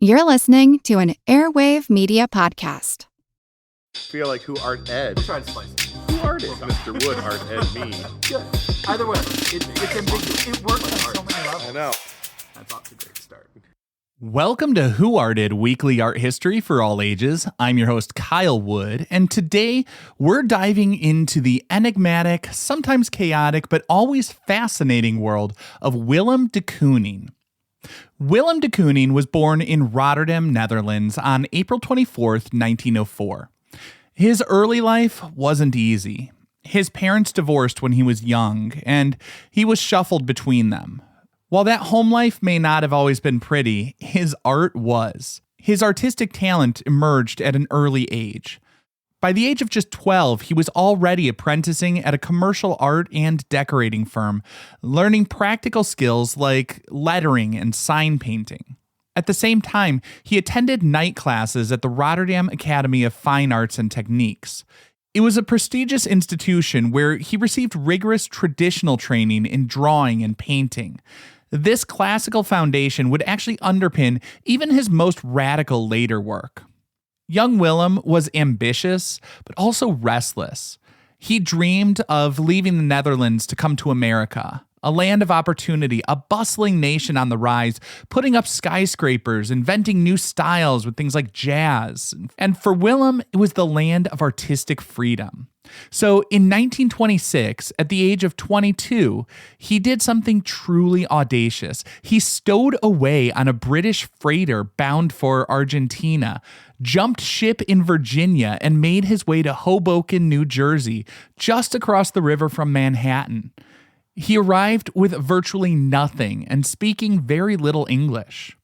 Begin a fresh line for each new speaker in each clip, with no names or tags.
You're listening to an Airwave Media Podcast.
Feel like who art Ed?
Try to slice it.
Who art is Mr. Wood, art Ed me?
Good. Either way, it's ambiguous. It works on so many levels.
I know.
That's off to a great start.
Welcome to Who Arted Weekly Art History for All Ages. I'm your host, Kyle Wood, and today we're diving into the enigmatic, sometimes chaotic, but always fascinating world of Willem de Kooning. Willem de Kooning was born in Rotterdam, Netherlands on April 24th, 1904. His early life wasn't easy. His parents divorced when he was young, and he was shuffled between them. While that home life may not have always been pretty, his art was. His artistic talent emerged at an early age. By the age of just 12, he was already apprenticing at a commercial art and decorating firm, learning practical skills like lettering and sign painting. At the same time, he attended night classes at the Rotterdam Academy of Fine Arts and Techniques. It was a prestigious institution where he received rigorous traditional training in drawing and painting. This classical foundation would actually underpin even his most radical later work. Young Willem was ambitious, but also restless. He dreamed of leaving the Netherlands to come to America, a land of opportunity, a bustling nation on the rise, putting up skyscrapers, inventing new styles with things like jazz. And for Willem, it was the land of artistic freedom. So in 1926, at the age of 22, he did something truly audacious. He stowed away on a British freighter bound for Argentina, jumped ship in Virginia, and made his way to Hoboken, New Jersey, just across the river from Manhattan. He arrived with virtually nothing and speaking very little English.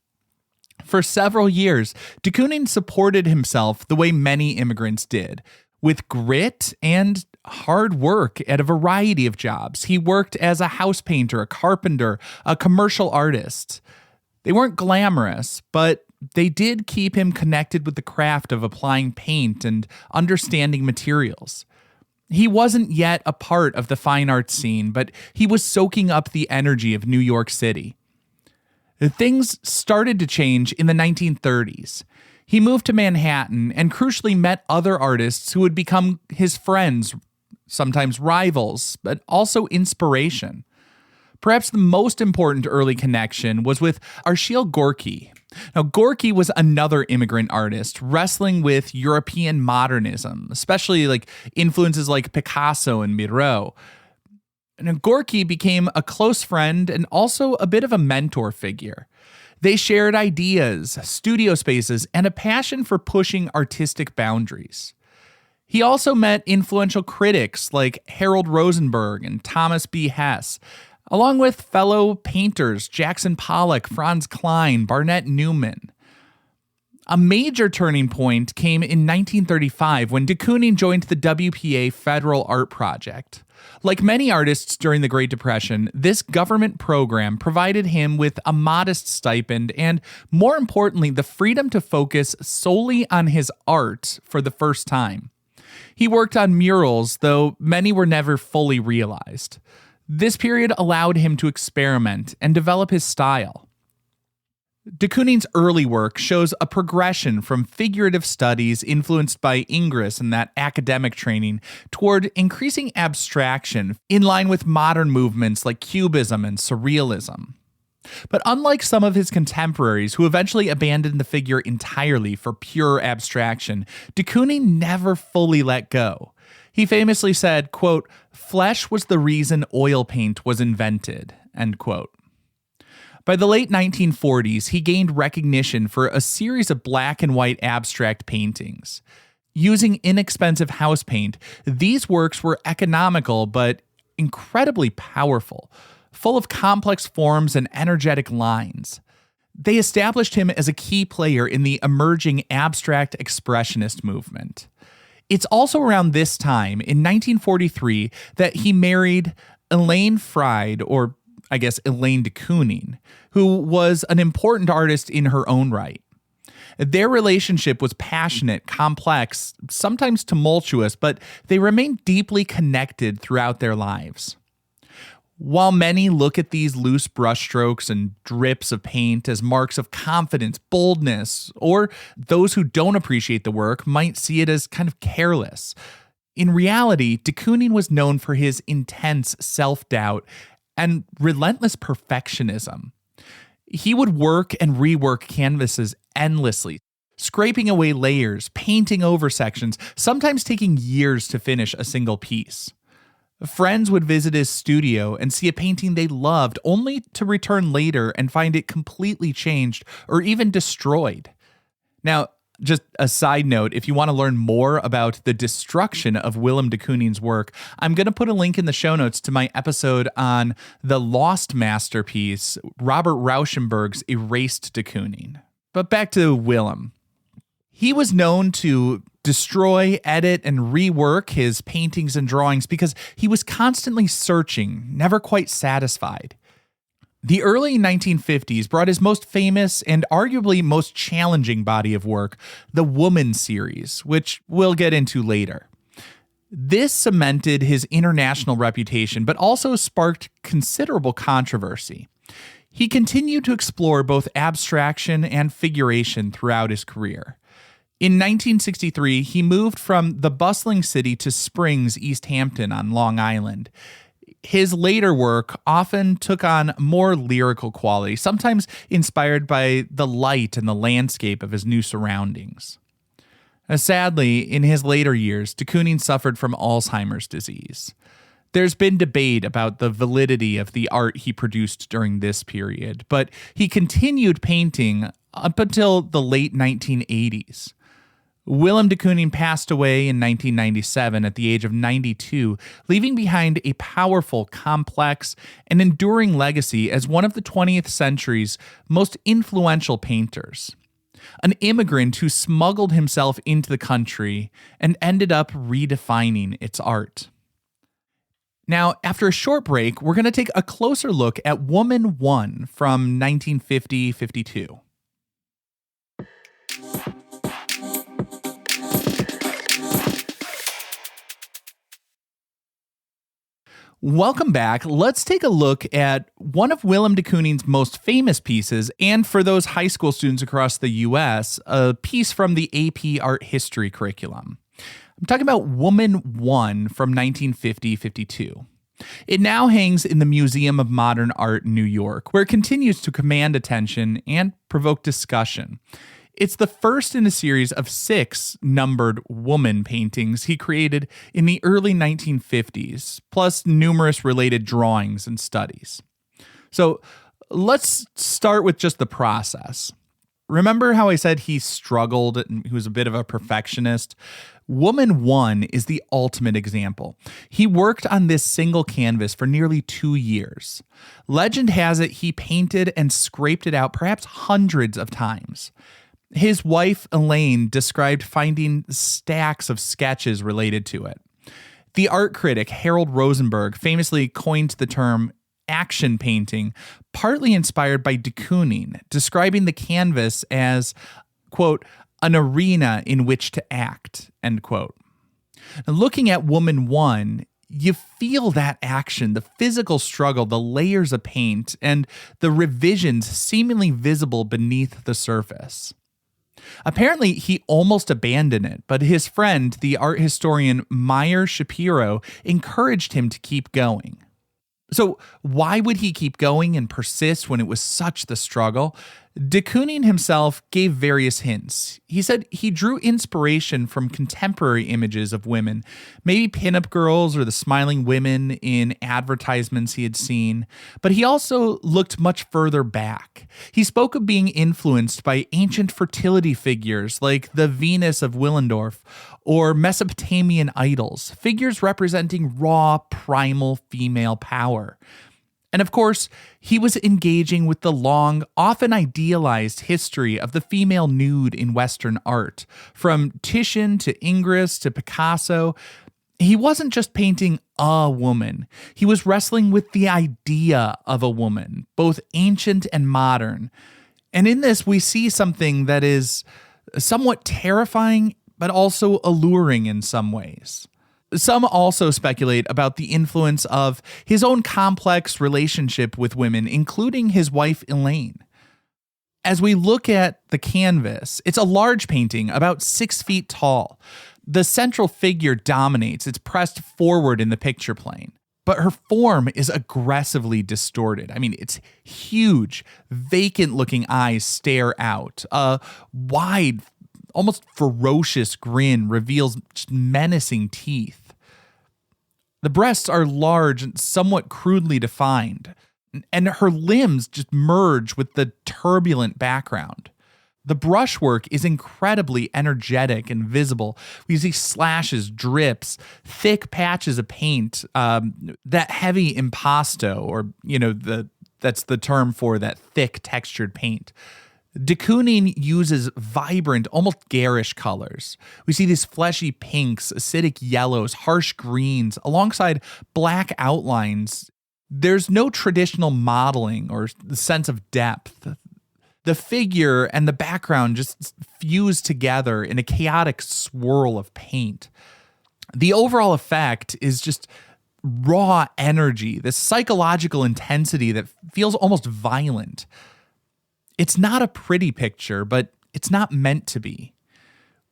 For several years, de Kooning supported himself the way many immigrants did, with grit and hard work at a variety of jobs. He worked as a house painter, a carpenter, a commercial artist. They weren't glamorous, but they did keep him connected with the craft of applying paint and understanding materials. He wasn't yet a part of the fine arts scene, but he was soaking up the energy of New York City. Things started to change in the 1930s. He moved to Manhattan and crucially met other artists who would become his friends, sometimes rivals, but also inspiration. Perhaps the most important early connection was with Arshile Gorky. Now, Gorky was another immigrant artist wrestling with European modernism, especially like influences like Picasso and Miro. And Gorky became a close friend and also a bit of a mentor figure. They shared ideas, studio spaces, and a passion for pushing artistic boundaries. He also met influential critics like Harold Rosenberg and Thomas B. Hess, along with fellow painters Jackson Pollock, Franz Kline, Barnett Newman. A major turning point came in 1935 when de Kooning joined the WPA Federal Art Project. Like many artists during the Great Depression, this government program provided him with a modest stipend and, more importantly, the freedom to focus solely on his art for the first time. He worked on murals, though many were never fully realized. This period allowed him to experiment and develop his style. De Kooning's early work shows a progression from figurative studies influenced by Ingres and that academic training toward increasing abstraction in line with modern movements like Cubism and Surrealism. But unlike some of his contemporaries who eventually abandoned the figure entirely for pure abstraction, de Kooning never fully let go. He famously said, quote, "Flesh was the reason oil paint was invented," end quote. By the late 1940s, he gained recognition for a series of black and white abstract paintings. Using inexpensive house paint, these works were economical but incredibly powerful, full of complex forms and energetic lines. They established him as a key player in the emerging Abstract Expressionist movement. It's also around this time, in 1943, that he married Elaine Fried, or I guess Elaine de Kooning, who was an important artist in her own right. Their relationship was passionate, complex, sometimes tumultuous, but they remained deeply connected throughout their lives. While many look at these loose brushstrokes and drips of paint as marks of confidence, boldness, or those who don't appreciate the work might see it as kind of careless, in reality, de Kooning was known for his intense self-doubt and relentless perfectionism. He would work and rework canvases endlessly, scraping away layers, painting over sections, sometimes taking years to finish a single piece. Friends would visit his studio and see a painting they loved, only to return later and find it completely changed or even destroyed. Now, just a side note, if you want to learn more about the destruction of Willem de Kooning's work, I'm going to put a link in the show notes to my episode on the lost masterpiece, Robert Rauschenberg's Erased de Kooning. But back to Willem. He was known to destroy, edit, and rework his paintings and drawings because he was constantly searching, never quite satisfied. The early 1950s brought his most famous and arguably most challenging body of work, the Woman series, which we'll get into later. This cemented his international reputation, but also sparked considerable controversy. He continued to explore both abstraction and figuration throughout his career. In 1963, he moved from the bustling city to Springs, East Hampton on Long Island. His later work often took on more lyrical quality, sometimes inspired by the light and the landscape of his new surroundings. Sadly, in his later years, de Kooning suffered from Alzheimer's disease. There's been debate about the validity of the art he produced during this period, but he continued painting up until the late 1980s. Willem de Kooning passed away in 1997 at the age of 92, leaving behind a powerful, complex, and enduring legacy as one of the 20th century's most influential painters. An immigrant who smuggled himself into the country and ended up redefining its art. Now, after a short break, we're going to take a closer look at Woman 1 from 1950-52. Welcome back. Let's take a look at one of Willem de Kooning's most famous pieces, and for those high school students across the U.S., a piece from the AP Art History curriculum. I'm talking about Woman 1 from 1950-52. It now hangs in the Museum of Modern Art in New York, where it continues to command attention and provoke discussion. It's the first in a series of 6 numbered woman paintings he created in the early 1950s, plus numerous related drawings and studies. So let's start with just the process. Remember how I said he struggled and he was a bit of a perfectionist? Woman 1 is the ultimate example. He worked on this single canvas for nearly 2 years. Legend has it he painted and scraped it out perhaps hundreds of times. His wife, Elaine, described finding stacks of sketches related to it. The art critic, Harold Rosenberg, famously coined the term action painting, partly inspired by de Kooning, describing the canvas as, quote, an arena in which to act, end quote. Now, looking at Woman 1, you feel that action, the physical struggle, the layers of paint, and the revisions seemingly visible beneath the surface. Apparently, he almost abandoned it, but his friend, the art historian Meyer Shapiro, encouraged him to keep going. So why would he keep going and persist when it was such the struggle? De Kooning himself gave various hints. He said he drew inspiration from contemporary images of women, maybe pinup girls or the smiling women in advertisements he had seen, but he also looked much further back. He spoke of being influenced by ancient fertility figures like the Venus of Willendorf or Mesopotamian idols, figures representing raw, primal female power. And of course, he was engaging with the long, often idealized history of the female nude in Western art. From Titian to Ingres to Picasso, he wasn't just painting a woman. He was wrestling with the idea of a woman, both ancient and modern. And in this, we see something that is somewhat terrifying, but also alluring in some ways. Some also speculate about the influence of his own complex relationship with women, including his wife Elaine. As we look at the canvas, it's a large painting, about 6 feet tall. The central figure dominates. It's pressed forward in the picture plane. But her form is aggressively distorted. I mean, it's huge, vacant-looking eyes stare out. A wide, almost ferocious grin reveals just menacing teeth. The breasts are large and somewhat crudely defined, and her limbs just merge with the turbulent background. The brushwork is incredibly energetic and visible. We see slashes, drips, thick patches of paint, that heavy impasto, or, that's the term for that thick textured paint. De Kooning uses vibrant, almost garish colors. We see these fleshy pinks, acidic yellows, harsh greens, alongside black outlines. There's no traditional modeling or sense of depth. The figure and the background just fuse together in a chaotic swirl of paint. The overall effect is just raw energy, this psychological intensity that feels almost violent. It's not a pretty picture, but it's not meant to be.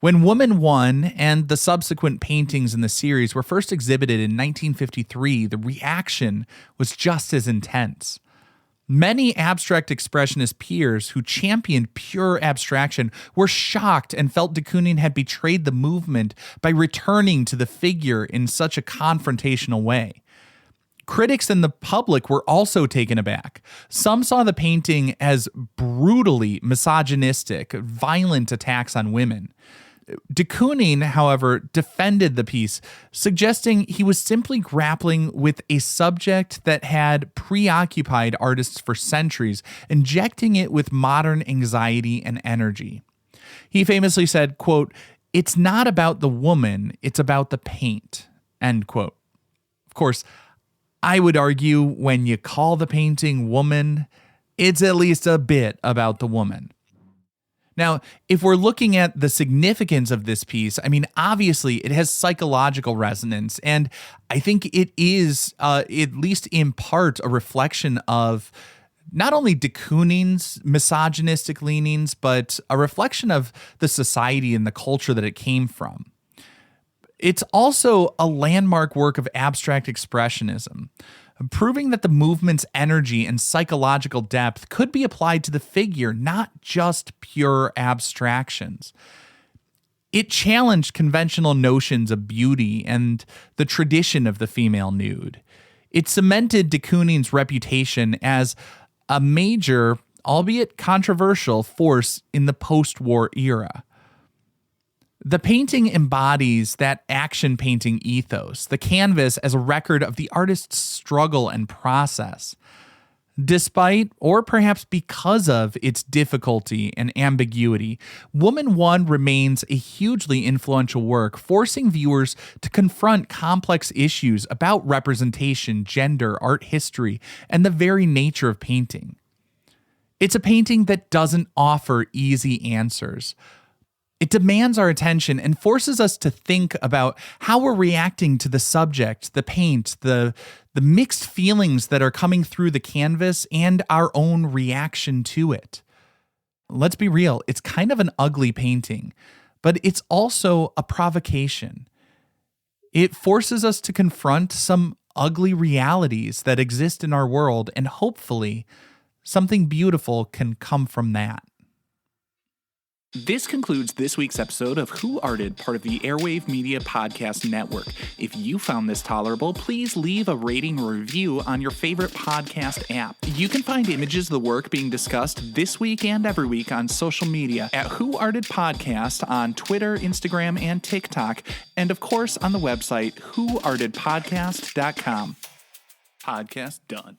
When Woman 1 and the subsequent paintings in the series were first exhibited in 1953, the reaction was just as intense. Many abstract expressionist peers who championed pure abstraction were shocked and felt de Kooning had betrayed the movement by returning to the figure in such a confrontational way. Critics and the public were also taken aback. Some saw the painting as brutally misogynistic, violent attacks on women. De Kooning, however, defended the piece, suggesting he was simply grappling with a subject that had preoccupied artists for centuries, injecting it with modern anxiety and energy. He famously said, quote, "It's not about the woman, it's about the paint," end quote. Of course, I would argue when you call the painting woman, it's at least a bit about the woman. Now, if we're looking at the significance of this piece, I mean, obviously it has psychological resonance, and I think it is, at least in part, a reflection of not only de Kooning's misogynistic leanings, but a reflection of the society and the culture that it came from. It's also a landmark work of abstract expressionism, proving that the movement's energy and psychological depth could be applied to the figure, not just pure abstractions. It challenged conventional notions of beauty and the tradition of the female nude. It cemented de Kooning's reputation as a major, albeit controversial, force in the post-war era. The painting embodies that action painting ethos, the canvas as a record of the artist's struggle and process. Despite, or perhaps because of, its difficulty and ambiguity, Woman 1 remains a hugely influential work, forcing viewers to confront complex issues about representation, gender, art history, and the very nature of painting. It's a painting that doesn't offer easy answers. It demands our attention and forces us to think about how we're reacting to the subject, the paint, the mixed feelings that are coming through the canvas, and our own reaction to it. Let's be real, it's kind of an ugly painting, but it's also a provocation. It forces us to confront some ugly realities that exist in our world, and hopefully something beautiful can come from that.
This concludes this week's episode of Who Arted, part of the Airwave Media Podcast Network. If you found this tolerable, please leave a rating or review on your favorite podcast app. You can find images of the work being discussed this week and every week on social media at Who Arted Podcast on Twitter, Instagram, and TikTok, and of course on the website whoartedpodcast.com. Podcast done.